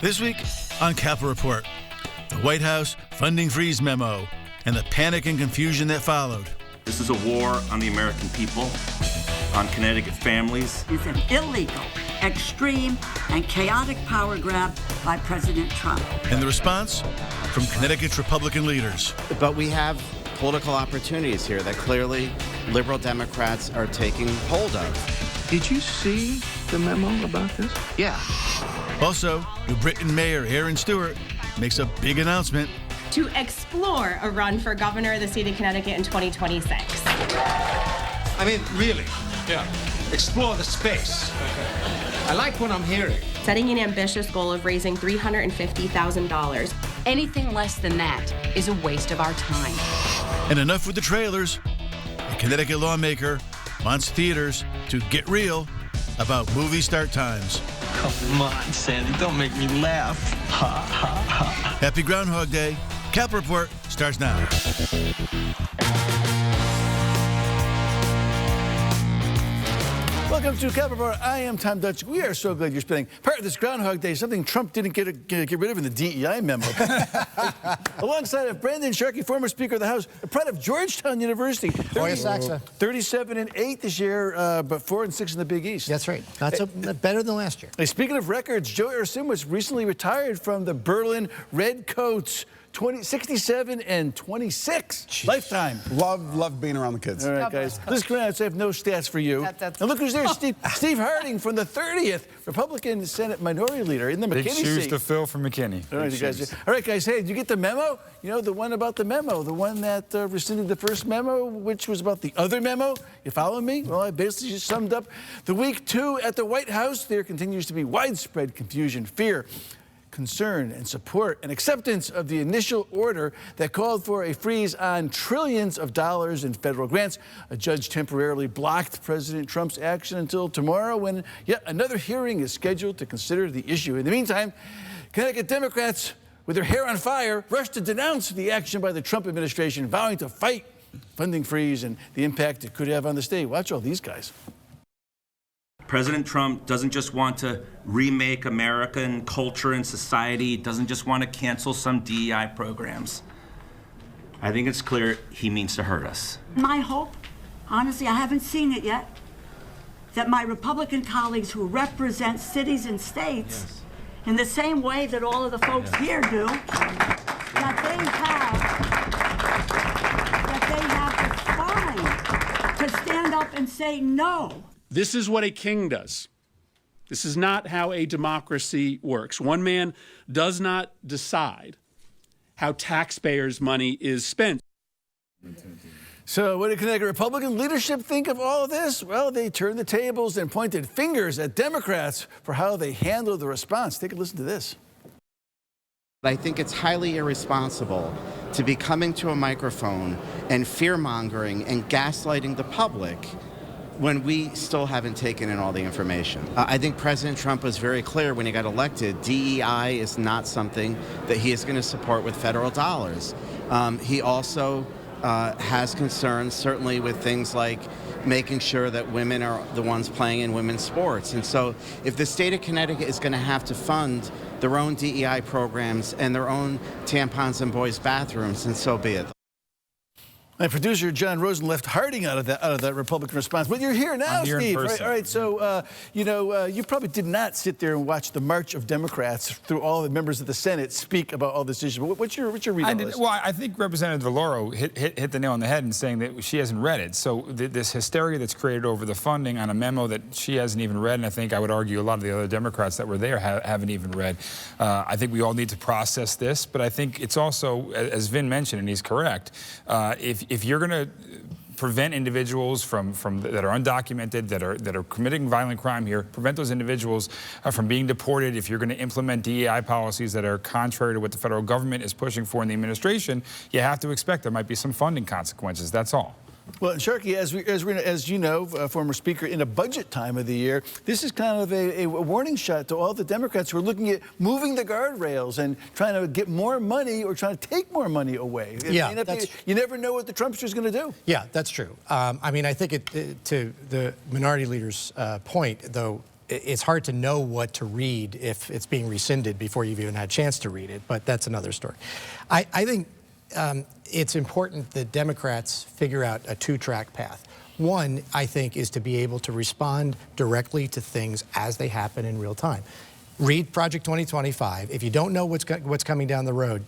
This week on Capitol Report, the White House funding freeze memo and the panic and confusion that followed. This is a war on the American people, on Connecticut families. It's an illegal, extreme, and chaotic power grab by President Trump. And the response from Connecticut's Republican leaders. But we have political opportunities here that clearly liberal Democrats are taking hold of. Did you see the memo about this? Yeah. Also, New Britain Mayor Aaron Stewart makes a big announcement to explore a run for governor of the state of Connecticut in 2026. I mean, really? Yeah. Explore the space. Okay. I like what I'm hearing. Setting an ambitious goal of raising $350,000. Anything less than that is a waste of our time. And enough with the trailers. A Connecticut lawmaker wants theaters to get real about movie start times. Come on, Sandy, don't make me laugh. Ha, ha, ha. Happy Groundhog Day. Capitol Report starts now. Welcome to Capitol Report. I am Tom Dutch. We are so glad you're spending part of this Groundhog Day, something Trump didn't get rid of in the DEI memo. Alongside of Brandon Sharkey, former Speaker of the House, pride of Georgetown University. 37-8 this year, but 4-6 in the Big East. That's right. Not so better than last year. Hey, speaking of records, Joe Arsimowicz recently retired from the Berlin Redcoats. 67-26. Jeez. Lifetime. Love being around the kids. All right, guys. Let's go ahead. I have no stats for you. And look who's there, Steve Harding from the 30th Republican Senate Minority Leader in the McKinney seat. Big shoes to fill for McKinney. All right, guys. Hey, did you get the memo? You know, the one about the memo, the one that rescinded the first memo, which was about the other memo. You follow me? Well, I basically just summed up the week 2 at the White House. There continues to be widespread confusion, fear, concern and support and acceptance of the initial order that called for a freeze on trillions of dollars in federal grants. A judge temporarily blocked President Trump's action until tomorrow, when yet another hearing is scheduled to consider the issue. In the meantime, Connecticut Democrats, with their hair on fire, rushed to denounce the action by the Trump administration, vowing to fight funding freeze and the impact it could have on the state. Watch all these guys. President Trump doesn't just want to remake American culture and society, doesn't just want to cancel some DEI programs. I think it's clear he means to hurt us. My hope, honestly, I haven't seen it yet, that my Republican colleagues who represent cities and states in the same way that all of the folks here do, that they have the spine to stand up and say no. This is what a king does. This is not how a democracy works. One man does not decide how taxpayers' money is spent. So what did Connecticut Republican leadership think of all of this? Well, they turned the tables and pointed fingers at Democrats for how they handled the response. Take a listen to this. I think it's highly irresponsible to be coming to a microphone and fear-mongering and gaslighting the public when we still haven't taken in all the information. I think President Trump was very clear when he got elected. DEI is not something that he is going to support with federal dollars. He also has concerns, certainly with things like making sure that women are the ones playing in women's sports. And so if the state of Connecticut is going to have to fund their own DEI programs and their own tampons in boys' bathrooms, then so be it. My producer, John Rosen, left Harding out of that Republican response. But you're here now, Steve. All right, so, you probably did not sit there and watch the march of Democrats through all the members of the Senate speak about all this issue. What's your read on this? Well, I think Representative Valoro hit the nail on the head in saying that she hasn't read it. So this hysteria that's created over the funding on a memo that she hasn't even read, and I think I would argue a lot of the other Democrats that were there haven't even read. I think we all need to process this, but I think it's also, as Vin mentioned, and he's correct, if you're going to prevent individuals from that are undocumented, that are committing violent crime here, prevent those individuals from being deported, if you're going to implement DEI policies that are contrary to what the federal government is pushing for in the administration, you have to expect there might be some funding consequences. That's all. Well, Sharkey, as you know, former Speaker, in a budget time of the year, this is kind of a warning shot to all the Democrats who are looking at moving the guardrails and trying to get more money or trying to take more money away. Yeah, you never know what the Trumpster is going to do. Yeah, that's true. I mean, I think to the minority leader's point, though, it's hard to know what to read if it's being rescinded before you've even had a chance to read it, but that's another story. I think it's important that Democrats figure out a two-track path. One, I think, is to be able to respond directly to things as they happen in real time. Read Project 2025. If you don't know what's coming down the road,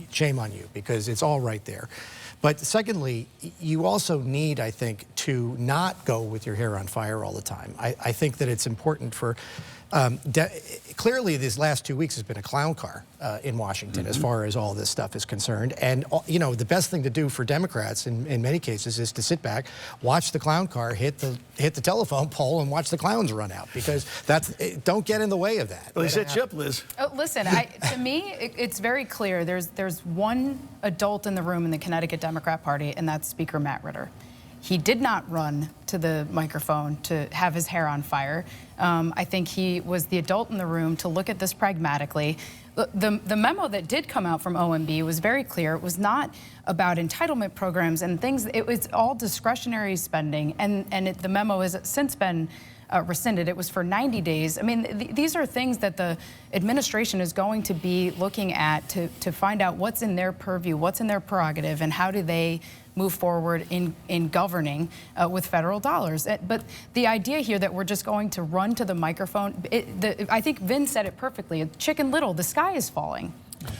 shame on you, because it's all right there. But secondly, you also need, I think, to not go with your hair on fire all the time. I think that it's important for, clearly these last 2 weeks has been a clown car in Washington as far as all this stuff is concerned. And, you know, the best thing to do for Democrats in many cases is to sit back, watch the clown car hit the telephone pole and watch the clowns run out, because don't get in the way of that. Well, he set you up, Liz. Oh, listen, to me, it's very clear. There's one adult in the room in the Connecticut Democrat Party, and that's Speaker Matt Ritter. He did not run to the microphone to have his hair on fire. I think he was the adult in the room to look at this pragmatically. The memo that did come out from OMB was very clear. It was not about entitlement programs and things. It was all discretionary spending, and the memo has since been rescinded. It was for 90 days. I mean, these are things that the administration is going to be looking at to find out what's in their purview, what's in their prerogative, and how do they move forward in governing with federal dollars. But the idea here that we're just going to run to the microphone, I think Vin said it perfectly. Chicken Little, the sky is falling.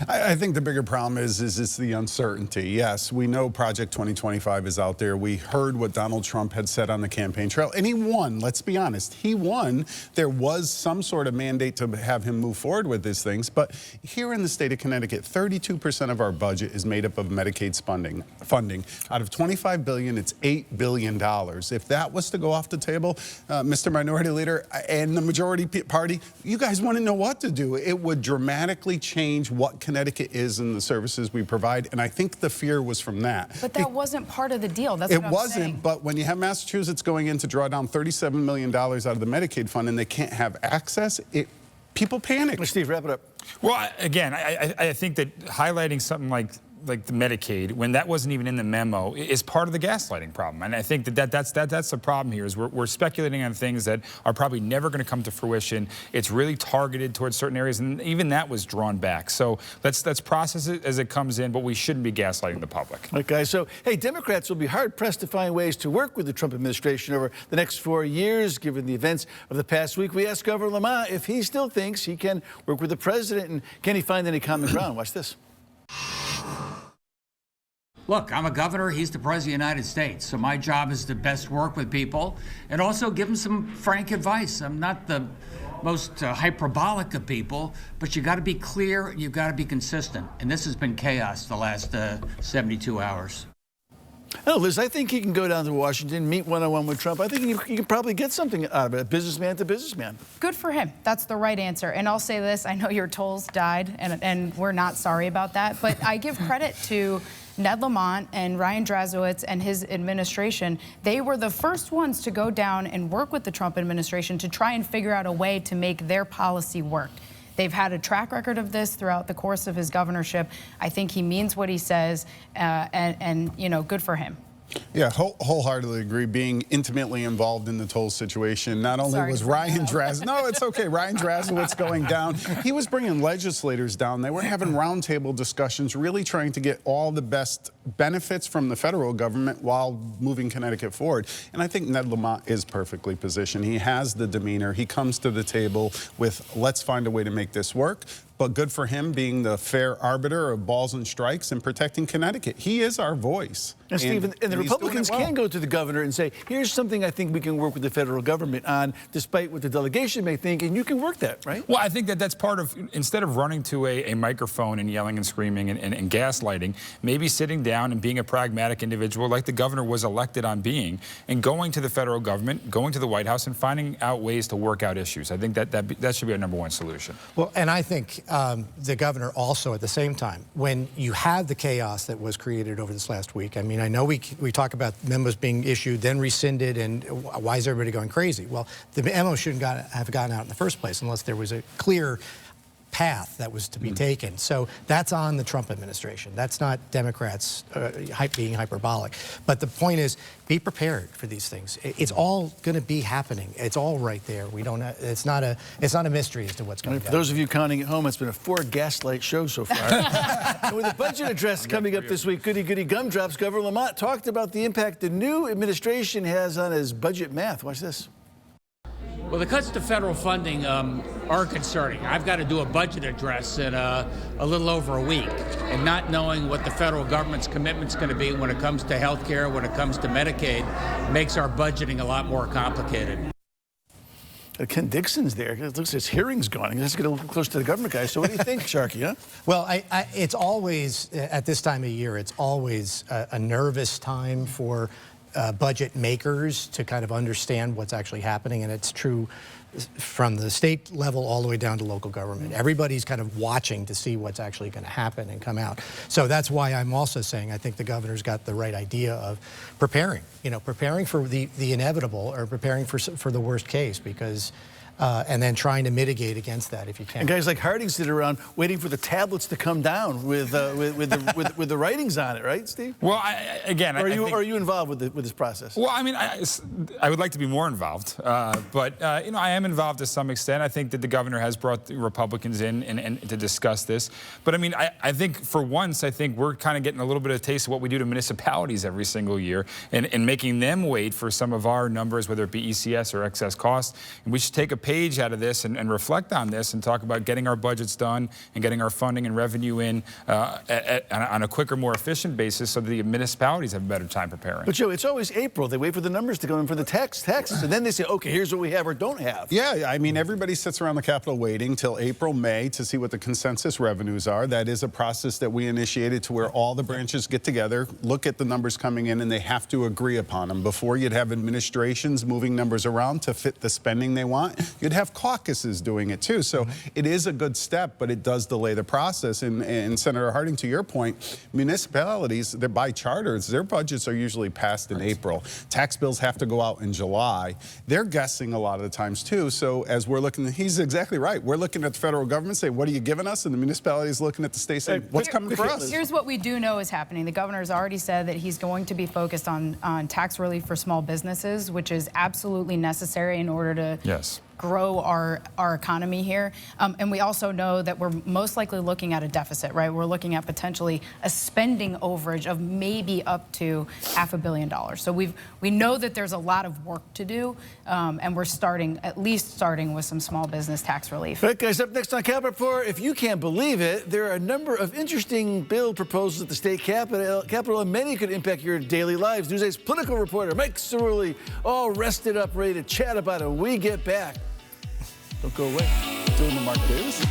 I think the bigger problem is it's the uncertainty. Yes, we know Project 2025 is out there. We heard what Donald Trump had said on the campaign trail, and he won. Let's be honest. He won. There was some sort of mandate to have him move forward with these things, but here in the state of Connecticut, 32% of our budget is made up of Medicaid funding. Out of $25 billion, it's $8 billion. If that was to go off the table, Mr. Minority Leader and the majority party, you guys wouldn't know what to do. It would dramatically change what Connecticut is and the services we provide, and I think the fear was from that. But that wasn't part of the deal. That's what I'm saying. It wasn't, but when you have Massachusetts going in to draw down $37 million out of the Medicaid fund and they can't have access, people panic. Steve, wrap it up. Well, again, I think that highlighting something like the Medicaid, when that wasn't even in the memo, is part of the gaslighting problem. And I think that's the problem here, is we're speculating on things that are probably never going to come to fruition. It's really targeted towards certain areas, and even that was drawn back. So let's process it as it comes in, but we shouldn't be gaslighting the public. Okay, so, hey, Democrats will be hard-pressed to find ways to work with the Trump administration over the next 4 years, given the events of the past week. We asked Governor Lamont if he still thinks he can work with the president, and can he find any common ground? Watch this. Look, I'm a governor, he's the president of the United States, so my job is to best work with people and also give them some frank advice. I'm not the most hyperbolic of people, but you got to be clear and you've got to be consistent. And this has been chaos the last 72 hours. Oh, Liz, I think he can go down to Washington, meet one-on-one with Trump. I think he can probably get something out of it, businessman to businessman. Good for him. That's the right answer. And I'll say this, I know your tolls died, and we're not sorry about that, but I give credit to Ned Lamont and Ryan Drazowitz and his administration. They were the first ones to go down and work with the Trump administration to try and figure out a way to make their policy work. They've had a track record of this throughout the course of his governorship. I think he means what he says, and you know, good for him. Yeah, wholeheartedly agree. Being intimately involved in the toll situation, not only was Ryan Drazowitz, no, it's okay, Ryan Drazowitz going down, he was bringing legislators down. They were having roundtable discussions, really trying to get all the best benefits from the federal government while moving Connecticut forward. And I think Ned Lamont is perfectly positioned. He has the demeanor. He comes to the table with, let's find a way to make this work. But good for him being the fair arbiter of balls and strikes and protecting Connecticut. He is our voice. And Steve, and the Republicans can go to the governor and say, here's something I think we can work with the federal government on, despite what the delegation may think, and you can work that, right? Well, I think that's part of, instead of running to a microphone and yelling and screaming and gaslighting, maybe sitting down and being a pragmatic individual like the governor was elected on being, and going to the federal government, going to the White House and finding out ways to work out issues. I think that should be our #1 solution. Well, and I think the governor also, at the same time, when you have the chaos that was created over this last week, I mean, I know we talk about memos being issued, then rescinded, and why is everybody going crazy? Well, the memo shouldn't have gotten out in the first place unless there was a clear path that was to be taken. So that's on the Trump administration. That's not Democrats being hyperbolic. But the point is, be prepared for these things. It's all going to be happening. It's all right there. We don't. It's not a mystery as to what's going to happen. For those of you counting at home, it's been a 4 gaslight show so far. And with the budget address coming up this week, goody gumdrops, Governor Lamont talked about the impact the new administration has on his budget math. Watch this. Well, the cuts to federal funding are concerning. I've got to do a budget address in a little over a week, and not knowing what the federal government's commitment's going to be when it comes to health care, when it comes to Medicaid, makes our budgeting a lot more complicated. Ken Dixon's there. It looks like his hearing's gone. He has to get a little close to the government guy. So what do you think, Sharkey, huh? Well, it's always, at this time of year, it's always a nervous time for budget makers to kind of understand what's actually happening, and it's true from the state level all the way down to local government. Everybody's kind of watching to see what's actually going to happen and come out. So that's why I'm also saying I think the governor's got the right idea of preparing, preparing for the inevitable, or preparing for the worst case, because and then trying to mitigate against that if you can. And guys like Harding sit around waiting for the tablets to come down with the writings on it, right, Steve? Well, again, or are you involved with this process? Well, I mean, I would like to be more involved, but I am involved to some extent. I think that the governor has brought the Republicans in and to discuss this. But I mean, I think for once, I think we're kind of getting a little bit of a taste of what we do to municipalities every single year, and making them wait for some of our numbers, whether it be ECS or excess costs. And we should take a page out of this and reflect on this and talk about getting our budgets done and getting our funding and revenue in on a quicker, more efficient basis, so that the municipalities have a better time preparing. But Joe, it's always April. They wait for the numbers to come in for the taxes, and then they say, okay, here's what we have or don't have. Yeah, I mean, everybody sits around the Capitol waiting till April, May to see what the consensus revenues are. That is a process that we initiated to where all the branches get together, look at the numbers coming in, and they have to agree upon them. Before, you'd have administrations moving numbers around to fit the spending they want. You'd have caucuses doing it too. So it is a good step, but it does delay the process. And Senator Harding, to your point, municipalities, they're by charters, their budgets are usually passed in April. Tax bills have to go out in July. They're guessing a lot of the times too. So as we're looking, he's exactly right. We're looking at the federal government saying, what are you giving us? And the municipalities looking at the state saying, what's coming for us? Here's what we do know is happening. The governor's already said that he's going to be focused on tax relief for small businesses, which is absolutely necessary in order to grow our economy here. And we also know that we're most likely looking at a deficit, right? We're looking at potentially a spending overage of maybe up to $500 million. So we know that there's a lot of work to do, and we're at least starting with some small business tax relief. All right, guys, up next on Capitol Report, if you can't believe it, there are a number of interesting bill proposals at the state capitol, and many could impact your daily lives. Newsday's political reporter Mike Cerulli, all rested up, ready to chat about it when we get back. Don't go away. Doing the Mark Davis.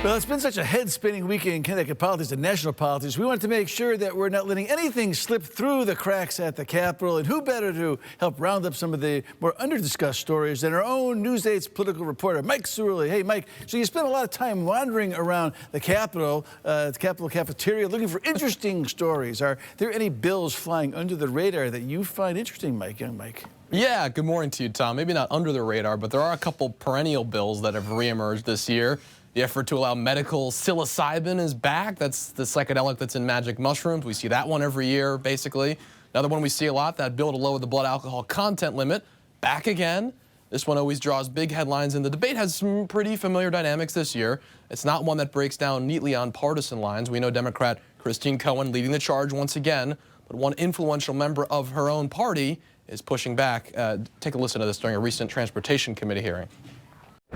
Well, it's been such a head-spinning weekend in Connecticut politics and national politics. We wanted to make sure that we're not letting anything slip through the cracks at the Capitol. And who better to help round up some of the more under-discussed stories than our own Newsday's political reporter, Mike Cerulli. Hey, Mike, so you spent a lot of time wandering around the Capitol cafeteria, looking for interesting stories. Are there any bills flying under the radar that you find interesting, Mike, young Mike? Yeah, good morning to you, Tom. Maybe not under the radar, but there are a couple perennial bills that have reemerged this year. The effort to allow medical psilocybin is back. That's the psychedelic that's in magic mushrooms. We see that one every year, basically. Another one we see a lot, that bill to lower the blood alcohol content limit, back again. This one always draws big headlines, and the debate has some pretty familiar dynamics this year. It's not one that breaks down neatly on partisan lines. We know Democrat Christine Cohen leading the charge once again, but one influential member of her own party is pushing back. Take a listen to this during a recent Transportation Committee hearing.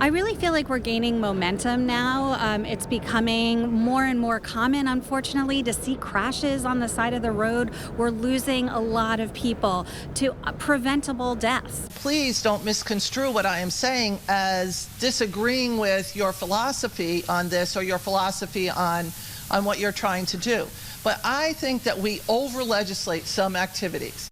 I really feel like we're gaining momentum now. It's becoming more and more common, unfortunately, to see crashes on the side of the road. We're losing a lot of people to preventable deaths. Please don't misconstrue what I am saying as disagreeing with your philosophy on this or your philosophy on what you're trying to do. But I think that we over-legislate some activities.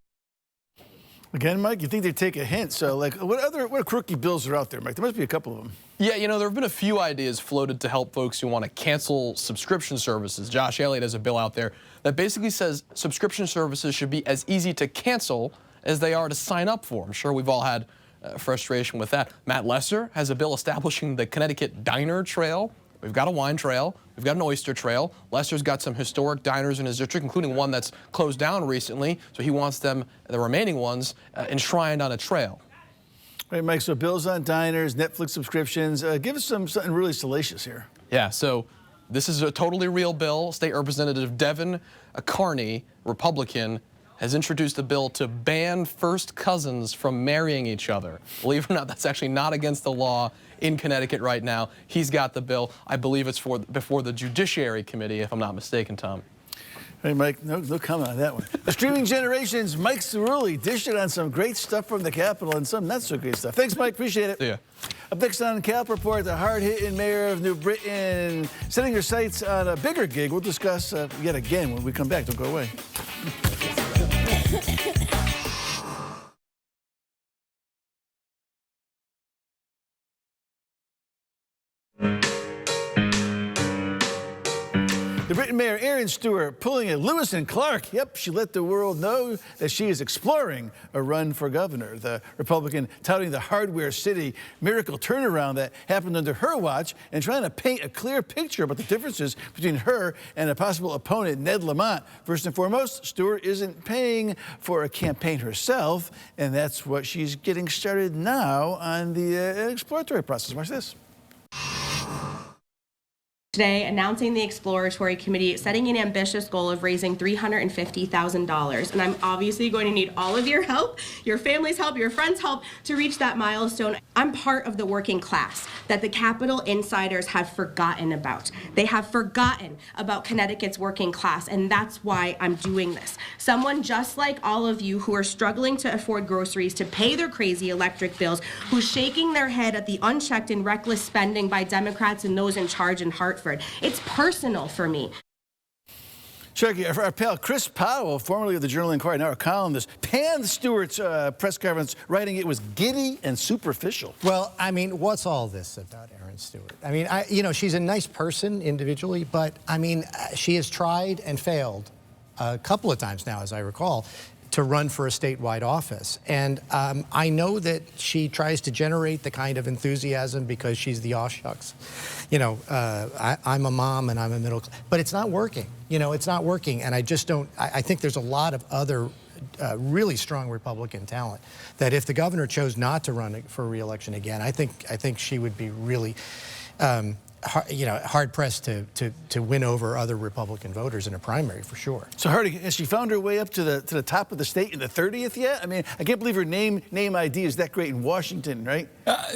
Again, Mike, you think they'd take a hint. So, like, what crooky bills are out there, Mike? There must be a couple of them. Yeah, you know, there have been a few ideas floated to help folks who want to cancel subscription services. Josh Elliott has a bill out there that basically says subscription services should be as easy to cancel as they are to sign up for. I'm sure we've all had frustration with that. Matt Lesser has a bill establishing the Connecticut Diner Trail. We've got a wine trail. We've got an oyster trail. Lester's got some historic diners in his district, including one that's closed down recently. So he wants them, the remaining ones, enshrined on a trail. All right, Mike, so bills on diners, Netflix subscriptions. Give us something really salacious here. Yeah, so this is a totally real bill. State Representative Devin Carney, Republican, has introduced a bill to ban first cousins from marrying each other. Believe it or not, that's actually not against the law in Connecticut right now. He's got the bill. I believe it's before the Judiciary Committee, if I'm not mistaken, Tom. Hey, Mike, no comment on that one. The streaming generation's Mike Cerulli dishing on some great stuff from the Capitol and some not so great stuff. Thanks, Mike. Appreciate it. See ya. Up next on Cap Report, the hard-hitting mayor of New Britain setting her sights on a bigger gig. We'll discuss yet again when we come back. Don't go away. The Britain Mayor Erin Stewart pulling a Lewis and Clark. Yep, she let the world know that she is exploring a run for governor. The Republican touting the hardware city miracle turnaround that happened under her watch and trying to paint a clear picture about the differences between her and a possible opponent, Ned Lamont. First and foremost, Stewart isn't paying for a campaign herself, and that's what she's getting started now on the exploratory process. Watch this. Today, announcing the Exploratory Committee setting an ambitious goal of raising $350,000. And I'm obviously going to need all of your help, your family's help, your friends' help to reach that milestone. I'm part of the working class that the Capitol insiders have forgotten about. They have forgotten about Connecticut's working class, and that's why I'm doing this. Someone just like all of you who are struggling to afford groceries, to pay their crazy electric bills, who's shaking their head at the unchecked and reckless spending by Democrats and those in charge in Hartford. It's personal for me. Sharky, our pal Chris Powell, formerly of the Journal-Inquirer, now a columnist, panned Stewart's press conference, writing it was giddy and superficial. Well, I mean, what's all this about Erin Stewart? I mean, you know, she's a nice person individually, but I mean, she has tried and failed a couple of times now, as I recall, to run for a statewide office. And I know that she tries to generate the kind of enthusiasm because she's the aw shucks. You know, I'm a mom and I'm a middle class, but it's not working. You know, it's not working. And I just don't, I think there's a lot of other really strong Republican talent that if the governor chose not to run for re-election again, I think she would be really, hard pressed to win over other Republican voters in a primary for sure. So Hardy, has she found her way up to the top of the state in the 30th yet? I mean, I can't believe her name ID is that great in Washington, right?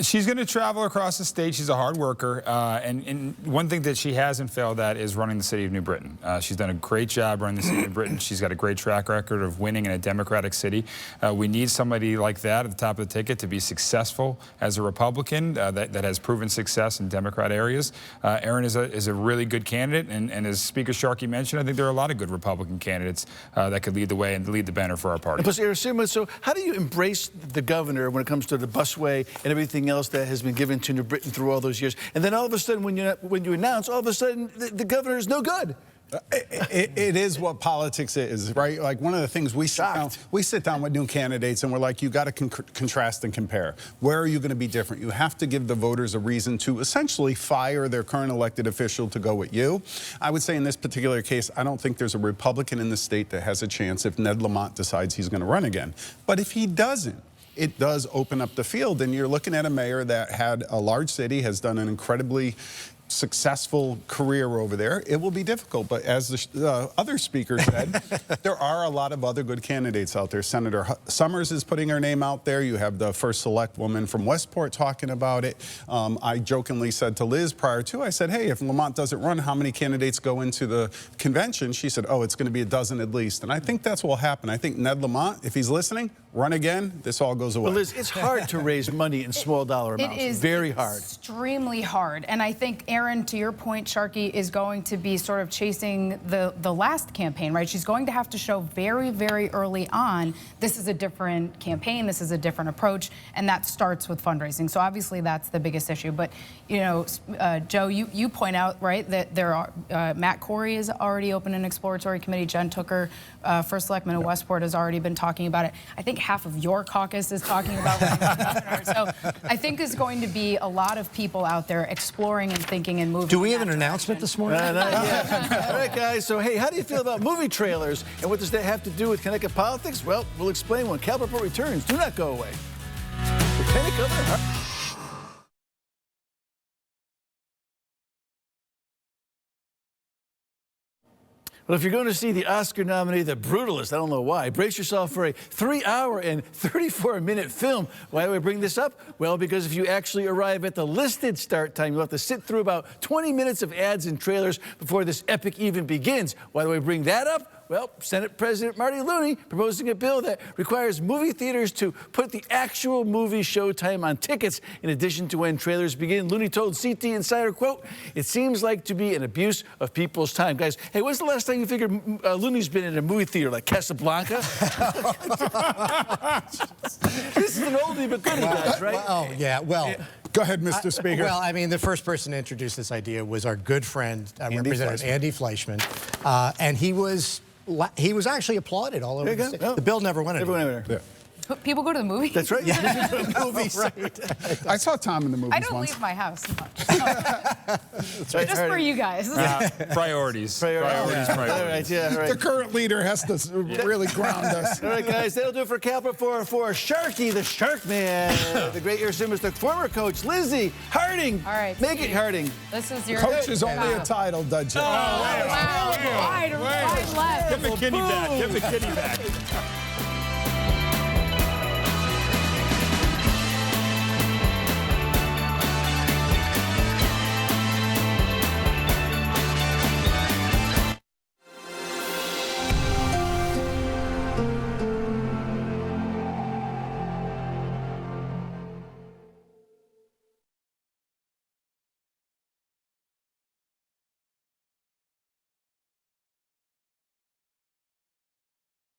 She's going to travel across the state. She's a hard worker, and one thing that she hasn't failed at is running the city of New Britain. She's done a great job running the city of New Britain. She's got a great track record of winning in a Democratic city. We need somebody like that at the top of the ticket to be successful as a Republican that has proven success in Democrat areas. Erin is a really good candidate, and as Speaker Sharkey mentioned, I think there are a lot of good Republican candidates that could lead the way and lead the banner for our party. And plus, so how do you embrace the governor when it comes to the busway and everything else that has been given to New Britain through all those years? And then all of a sudden, when you announce, all of a sudden, the governor is no good. It is what politics is, right? Like one of the things we sit down with new candidates and we're like, you got to contrast and compare. Where are you going to be different? You have to give the voters a reason to essentially fire their current elected official to go with you. I would say in this particular case, I don't think there's a Republican in the state that has a chance if Ned Lamont decides he's going to run again. But if he doesn't, it does open up the field, and you're looking at a mayor that had a large city, has done an incredibly successful career over there. It will be difficult, but as the other speaker said, there are a lot of other good candidates out there. Senator Summers is putting her name out there. You have the first select woman from Westport talking about it. I jokingly said to Liz prior to, I said, hey, if Lamont doesn't run, how many candidates go into the convention? She said, oh, it's going to be a dozen at least. And I think that's what will happen. I think Ned Lamont, if he's listening, run again, this all goes away. Well, Liz, it's hard to raise money in small dollar amounts. It is very hard. Extremely hard. And I think, Aaron, to your point, Sharkey is going to be sort of chasing the last campaign, right? She's going to have to show very, very early on, this is a different campaign, this is a different approach, and that starts with fundraising. So obviously that's the biggest issue. But, you know, Joe, you point out, right, that there are, Matt Corey has already opened an exploratory committee. Jen Tooker, First Selectman of Westport, has already been talking about it. I think half of your caucus is talking about running for governor. So I think there's going to be a lot of people out there exploring and thinking and moving. Do we have an announcement this morning? Not yet. All right, guys. So, hey, how do you feel about movie trailers? And what does that have to do with Connecticut politics? Well, we'll explain when Cal Report returns. Do not go away. Lieutenant Governor. Well, if you're going to see the Oscar nominee, The Brutalist, I don't know why, brace yourself for a 3-hour and 34-minute film. Why do I bring this up? Well, because if you actually arrive at the listed start time, you'll have to sit through about 20 minutes of ads and trailers before this epic even begins. Why do I bring that up? Well, Senate President Marty Looney proposing a bill that requires movie theaters to put the actual movie showtime on tickets in addition to when trailers begin. Looney told CT Insider, quote, "It seems like to be an abuse of people's time." Guys, hey, when's the last time you figured Looney's been in a movie theater like Casablanca? This is an oldie but goodie, guys, right? Oh, yeah, well. Go ahead, Mr. Speaker. Well, I mean, the first person to introduce this idea was our good friend, Representative Andy Fleischman, and he was actually applauded all over the state. The bill never went anywhere. People go to the movies? That's right. Yeah. Movies. Right. I saw Tom in the movies I don't once. leave my house much. Right. Just for you guys. Priorities. Priorities. All right, yeah, right. The current leader has to really ground us. All right, guys, that'll do it for Cal Report for Sharky, the Shark Man. The great Air Simmons, the former coach, Lizzie Harding. All right. Make it Harding. This is your Coach is only a title, Dudgeon. Wow. Wide left. Get the kitty back. Get the kitty back.